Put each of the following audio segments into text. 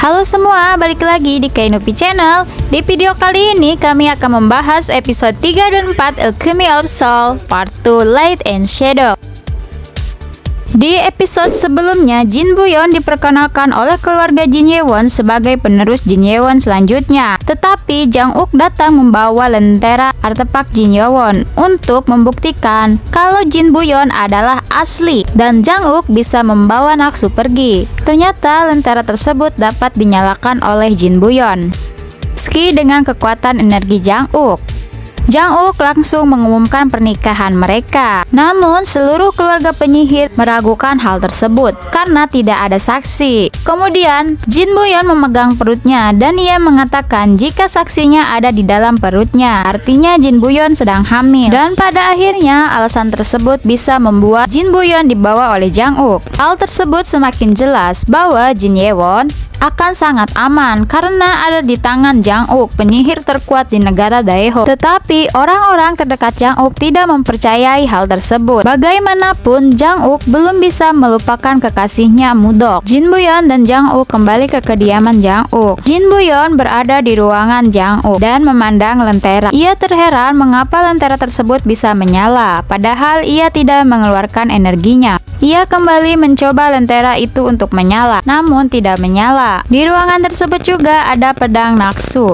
Halo semua, balik lagi di Kainupi Channel. Di video kali ini kami akan membahas episode 3 dan 4 Alchemy of Soul Part 2 Light and Shadow. Di episode sebelumnya, Jin Buyeon diperkenalkan oleh keluarga Jin Ye-won sebagai penerus Jin Ye-won selanjutnya. Tetapi Jang Uk datang membawa lentera artefak Jin Ye-won untuk membuktikan kalau Jin Buyeon adalah asli dan Jang Uk bisa membawa Naksu pergi. Ternyata lentera tersebut dapat dinyalakan oleh Jin Buyeon. Meski dengan kekuatan energi Jang Uk, Jang Uk langsung mengumumkan pernikahan mereka. Namun seluruh keluarga penyihir meragukan hal tersebut karena tidak ada saksi. Kemudian Jin Buyeon memegang perutnya dan ia mengatakan jika saksinya ada di dalam perutnya, artinya Jin Buyeon sedang hamil. Dan pada akhirnya alasan tersebut bisa membuat Jin Buyeon dibawa oleh Jang Uk. Hal tersebut semakin jelas bahwa Jin Ye-won akan sangat aman karena ada di tangan Jang Uk, penyihir terkuat di negara Daeho. Tetapi orang-orang terdekat Jang Uk tidak mempercayai hal tersebut. Bagaimanapun Jang Uk belum bisa melupakan kekasihnya Mudok. Jin Buyeon dan Jang Uk kembali ke kediaman Jang Uk. Jin Buyeon berada di ruangan Jang Uk dan memandang lentera. Ia terheran mengapa lentera tersebut bisa menyala, padahal ia tidak mengeluarkan energinya. Ia kembali mencoba lentera itu untuk menyala, namun tidak menyala. Di ruangan tersebut juga ada pedang Naksu.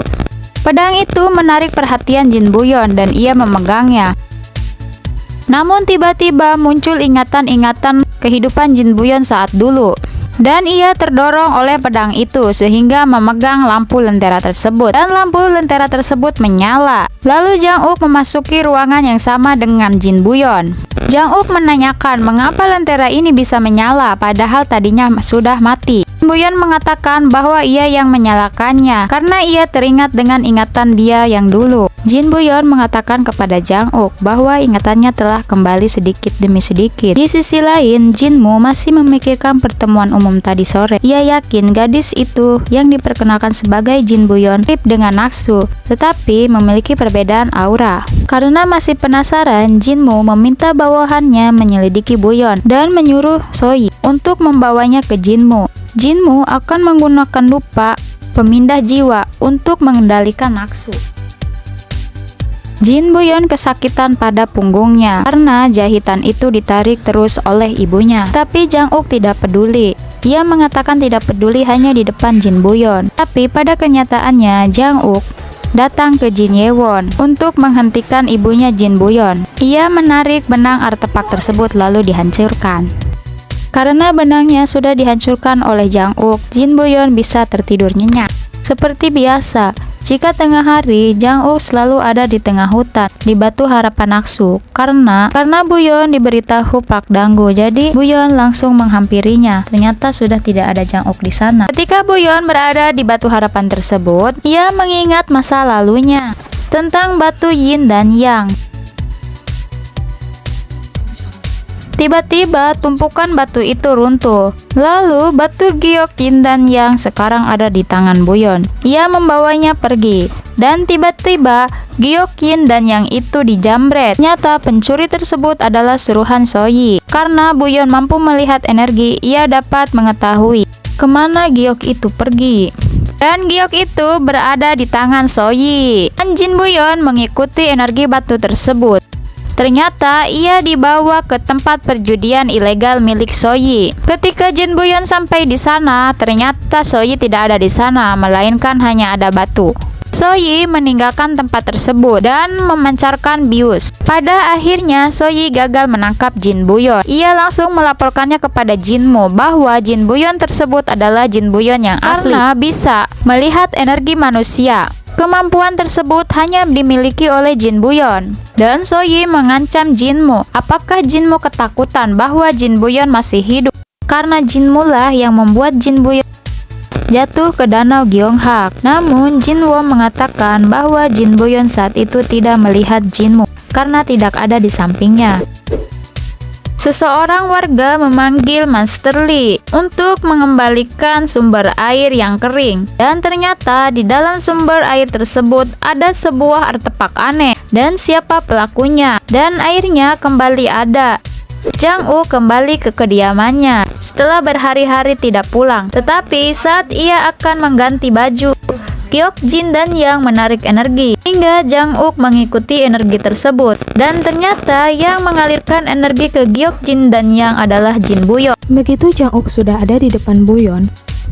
Pedang itu menarik perhatian Jin Buyeon dan ia memegangnya. Namun tiba-tiba muncul ingatan-ingatan kehidupan Jin Buyeon saat dulu. Dan ia terdorong oleh pedang itu sehingga memegang lampu lentera tersebut. Dan lampu lentera tersebut menyala. Lalu Jang Uk memasuki ruangan yang sama dengan Jin Buyeon. Jang Uk menanyakan mengapa lentera ini bisa menyala padahal tadinya sudah mati. Jin Buyeon mengatakan bahwa ia yang menyalakannya karena ia teringat dengan ingatan dia yang dulu. Jin Buyeon mengatakan kepada Jang Uk bahwa ingatannya telah kembali sedikit demi sedikit. Di sisi lain, Jinmu masih memikirkan pertemuan umum tadi sore. Ia yakin gadis itu yang diperkenalkan sebagai Jin Buyeon mirip dengan Naksu, tetapi memiliki perbedaan aura. Karena masih penasaran, Jinmu meminta bawahannya menyelidiki Buyeon dan menyuruh Soi untuk membawanya ke Jinmu. Jinmu akan menggunakan lupa pemindah jiwa untuk mengendalikan Naksu. Jin Buyeon kesakitan pada punggungnya karena jahitan itu ditarik terus oleh ibunya. Tapi Jang Uk tidak peduli. Ia mengatakan tidak peduli hanya di depan Jin Buyeon. Tapi pada kenyataannya Jang Uk datang ke Jin Ye-won untuk menghentikan ibunya Jin Buyeon. Ia menarik benang artefak tersebut lalu dihancurkan. Karena benangnya sudah dihancurkan oleh Jang Uk, Jin Buyeon bisa tertidur nyenyak. Seperti biasa, jika tengah hari, Jang Uk selalu ada di tengah hutan, di Batu Harapan Naksu. Karena Buyeon diberitahu Park Danggu, jadi Buyeon langsung menghampirinya. Ternyata sudah tidak ada Jang Uk di sana. Ketika Buyeon berada di Batu Harapan tersebut, ia mengingat masa lalunya tentang batu Yin dan Yang. Tiba-tiba tumpukan batu itu runtuh. Lalu batu giok Yin dan Yang sekarang ada di tangan Buyeon. Ia membawanya pergi. Dan tiba-tiba giok Yin dan Yang itu dijamret. Ternyata pencuri tersebut adalah suruhan Soyi. Karena Buyeon mampu melihat energi, ia dapat mengetahui kemana giok itu pergi. Dan giok itu berada di tangan Soyi. Dan Jin Buyeon mengikuti energi batu tersebut. Ternyata ia dibawa ke tempat perjudian ilegal milik Soyi. Ketika Jin Buyeon sampai di sana, ternyata Soyi tidak ada di sana, melainkan hanya ada batu. Soyi meninggalkan tempat tersebut dan memancarkan bius. Pada akhirnya Soyi gagal menangkap Jin Buyeon. Ia langsung melaporkannya kepada Jinmu bahwa Jin Buyeon tersebut adalah Jin Buyeon yang asli karena bisa melihat energi manusia. Kemampuan tersebut hanya dimiliki oleh Jin Buyeon. Dan Soyi mengancam Jinmu. Apakah Jinmu ketakutan bahwa Jin Buyeon masih hidup? Karena Jinmu lah yang membuat Jin Buyeon jatuh ke danau Gyeonghak. Namun Jinwo mengatakan bahwa Jin Buyeon saat itu tidak melihat Jinmu karena tidak ada di sampingnya. Seseorang warga memanggil Master Lee untuk mengembalikan sumber air yang kering. Dan ternyata di dalam sumber air tersebut ada sebuah artefak aneh. Dan siapa pelakunya? Dan airnya kembali ada. Jang Uk kembali ke kediamannya setelah berhari-hari tidak pulang. Tetapi saat ia akan mengganti baju, Gyeok Jin dan Yang menarik energi hingga Jang Uk mengikuti energi tersebut, dan ternyata yang mengalirkan energi ke Gyeok Jin dan Yang adalah Jin Buyeon. Begitu Jang Uk sudah ada di depan Buyeon,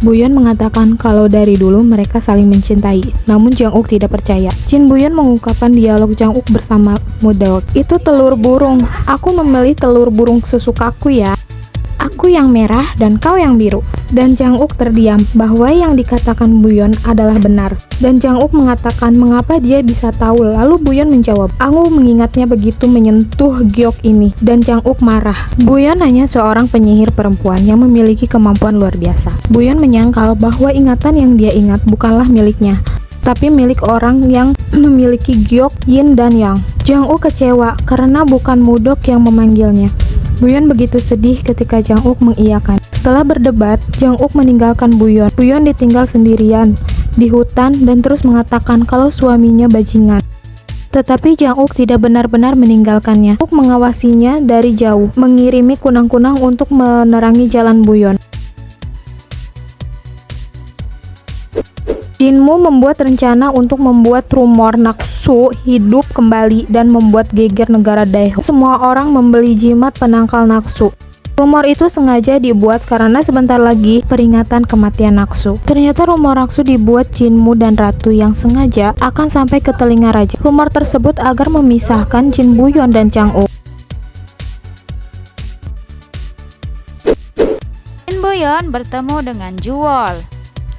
Buyeon mengatakan kalau dari dulu mereka saling mencintai, namun Jang Uk tidak percaya. Jin Buyeon mengungkapkan dialog Jang Uk bersama Mudok. Itu telur burung, aku memilih telur burung sesukaku ya. Aku yang merah dan kau yang biru. Dan Jang Uk terdiam bahwa yang dikatakan Buyeon adalah benar. Dan Jang Uk mengatakan mengapa dia bisa tahu. Lalu Buyeon menjawab, aku mengingatnya begitu menyentuh Gyeok ini. Dan Jang Uk marah. Buyeon hanya seorang penyihir perempuan yang memiliki kemampuan luar biasa. Buyeon menyangkal bahwa ingatan yang dia ingat bukanlah miliknya, tapi milik orang yang memiliki Gyeok, Yin, dan Yang. Jang Uk kecewa karena bukan Mudok yang memanggilnya. Buyeon begitu sedih ketika Jang Uk mengiyakan. Setelah berdebat, Jang Uk meninggalkan Buyeon. Buyeon ditinggal sendirian di hutan dan terus mengatakan kalau suaminya bajingan. Tetapi Jang Uk tidak benar-benar meninggalkannya. Uk mengawasinya dari jauh, mengirimi kunang-kunang untuk menerangi jalan Buyeon. Jinmu membuat rencana untuk membuat rumor Naksu hidup kembali dan membuat geger negara Daeho. Semua orang membeli jimat penangkal Naksu. Rumor itu sengaja dibuat karena sebentar lagi peringatan kematian Naksu. Ternyata rumor Naksu dibuat Jinmu dan Ratu yang sengaja akan sampai ke telinga raja. Rumor tersebut agar memisahkan Jin Buyeon dan Jang Uk. Jin Buyeon bertemu dengan Juwol,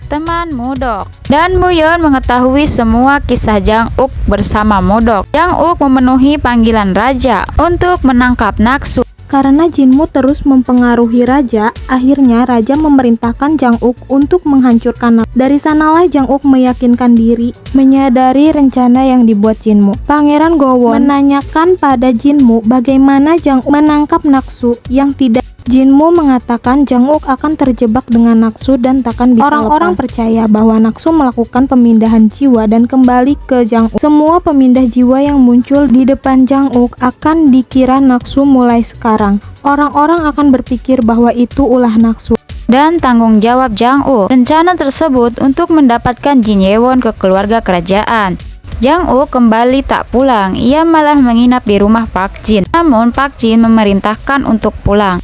teman Mudok, dan Buyeon mengetahui semua kisah Jang Uk bersama Mudok. Jang Uk memenuhi panggilan raja untuk menangkap Naksu. Karena Jinmu terus mempengaruhi raja, akhirnya raja memerintahkan Jang Uk untuk menghancurkan Naksu. Dari sanalah Jang Uk meyakinkan diri, menyadari rencana yang dibuat Jinmu. Pangeran Gowon menanyakan pada Jinmu bagaimana Jang Uk menangkap Naksu yang tidak. Jinmu mengatakan Jang Uk akan terjebak dengan Naksu dan takkan bisa lepas. Orang-orang percaya bahwa Naksu melakukan pemindahan jiwa dan kembali ke Jang Uk. Semua pemindah jiwa yang muncul di depan Jang Uk akan dikira Naksu mulai sekarang. Orang-orang akan berpikir bahwa itu ulah Naksu. Dan tanggung jawab Jang Uk. Rencana tersebut untuk mendapatkan Jin Yewon ke keluarga kerajaan. Jang Uk kembali tak pulang, ia malah menginap di rumah Park Jin. Namun Park Jin memerintahkan untuk pulang.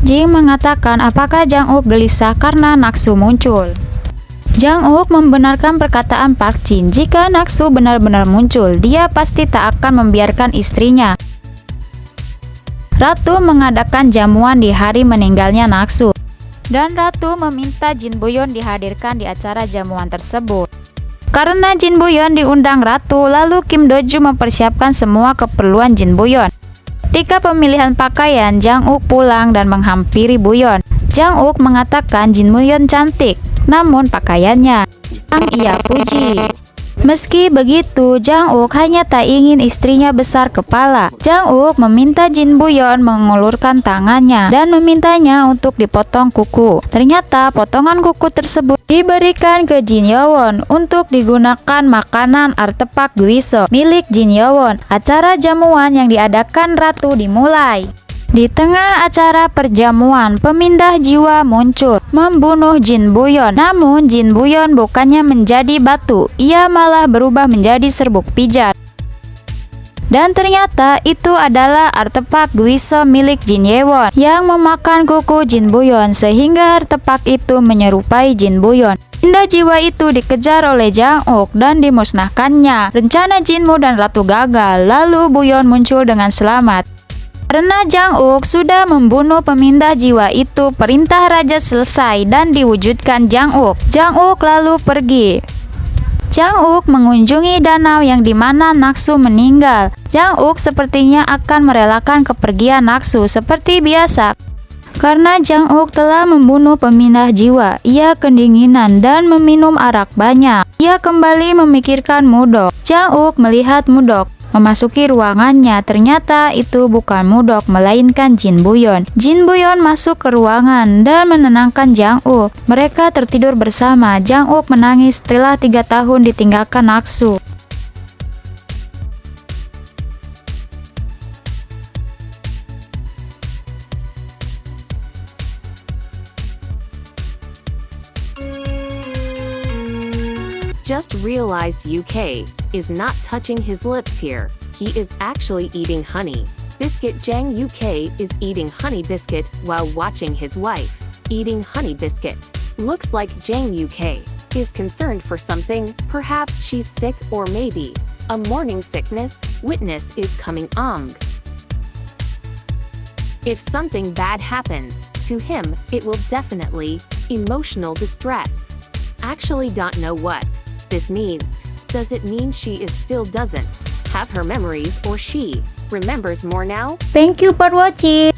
Jin mengatakan apakah Jang Uk gelisah karena Naksu muncul. Jang Uk membenarkan perkataan Park Jin, jika Naksu benar-benar muncul, dia pasti tak akan membiarkan istrinya Ratu mengadakan jamuan di hari meninggalnya Naksu. Dan Ratu meminta Jin Buyeon dihadirkan di acara jamuan tersebut. Karena Jin Buyeon diundang Ratu, lalu Kim Do-ju mempersiapkan semua keperluan Jin Buyeon. Ketika pemilihan pakaian, Jang Uk pulang dan menghampiri Buyeon. Jang Uk mengatakan Jin Buyeon cantik, namun pakaiannya yang ia puji. Meski begitu, Jang Uk hanya tak ingin istrinya besar kepala. Jang Uk meminta Jin Buyeon mengulurkan tangannya dan memintanya untuk dipotong kuku. Ternyata potongan kuku tersebut diberikan ke Jin Yewon untuk digunakan makanan artefak Guiso milik Jin Yewon. Acara jamuan yang diadakan Ratu dimulai. Di tengah acara perjamuan, pemindah jiwa muncul, membunuh Jin Buyeon. Namun Jin Buyeon bukannya menjadi batu, ia malah berubah menjadi serbuk pijat. Dan ternyata itu adalah artefak Guiso milik Jin Yewon yang memakan kuku Jin Buyeon sehingga artefak itu menyerupai Jin Buyeon. Pemindah jiwa itu dikejar oleh Jang Uk dan dimusnahkannya. Rencana Jinmu dan Ratu gagal, lalu Buyeon muncul dengan selamat. Karena Jang Uk sudah membunuh pemindah jiwa itu, perintah raja selesai dan diwujudkan Jang Uk. Jang Uk lalu pergi. Jang Uk mengunjungi danau yang dimana Naksu meninggal. Jang Uk sepertinya akan merelakan kepergian Naksu seperti biasa. Karena Jang Uk telah membunuh pemindah jiwa, ia kedinginan dan meminum arak banyak. Ia kembali memikirkan Mudok. Jang Uk melihat Mudok memasuki ruangannya, ternyata itu bukan Mudok melainkan Jin Buyeon. Jin Buyeon masuk ke ruangan dan menenangkan Jang Uk. Mereka tertidur bersama. Jang Uk menangis setelah 3 tahun ditinggalkan Naksu. just realized UK is not touching his lips here. He is actually eating honey. Biscuit Jang UK is eating honey biscuit while watching his wife eating honey biscuit. Looks like Jang UK is concerned for something. Perhaps she's sick or maybe a morning sickness. Witness is coming on. If something bad happens to him, it will definitely emotional distress. Actually don't know what this means. Does it mean she is still doesn't have her memories or she remembers more now? Thank you for watching.